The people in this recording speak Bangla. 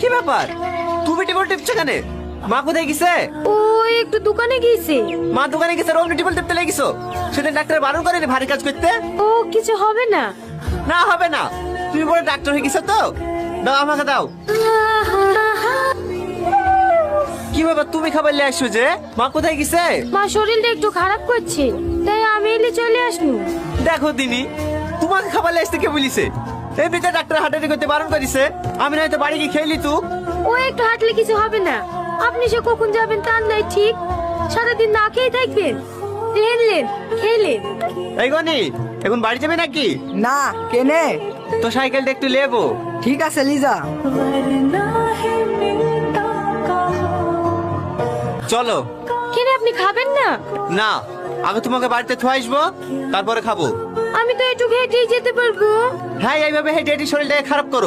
কি ব্যাপার, তুমি টিবল টিপছো কেন? মা কোথায় গেছে? ও একটু দোকানে গিয়েছে। মা দোকানে গেছে, রোল টিবল টিপতে লেগেছো? সেদিন ডাক্তার বারণ করেনি ভারী কাজ করতে। ও কিছু হবে না। না হবে না, তুমি বলে ডাক্তার হয়ে গেছো তো। দাও আমাকে দাও। কি ব্যাপার, তুমি খাবার নিয়ে আসছো যে? মা কোথায় গেছে? মা শরীরটা একটু খারাপ করছে, তাই আমি এলে চলে আসনু। দেখো দিনি, তোমাকে খাবার নিয়ে আসতে কে বলিছে? এমনিতে ডাক্তার হাঁটাহাঁটি করতে বারণ করেছে। আমি নয়তো বাড়ি গিয়ে খেয়ে নিতু। ও একটু হাঁটলে কিছু হবে না। আপনি সে কখন যাবেন তার নাই ঠিক। সারাদিন না খেয়ে থাকবেন। খেলেন খেলেন। এই গনি, এখন বাড়ি যাবে নাকি? না কেনে? তো সাইকেলটা একটু লেবো। ঠিক আছে লিজা। চলো। কেন আপনি খাবেন না? না, আগে তোমাকে বাড়িতে থুয়ে আসবো, তারপরে খাবো। আমি তো একটু হেঁটেই যেতে পারবো। হ্যাঁ, এইভাবে হেঁটে হেঁটে শরীরটাকে খারাপ করো।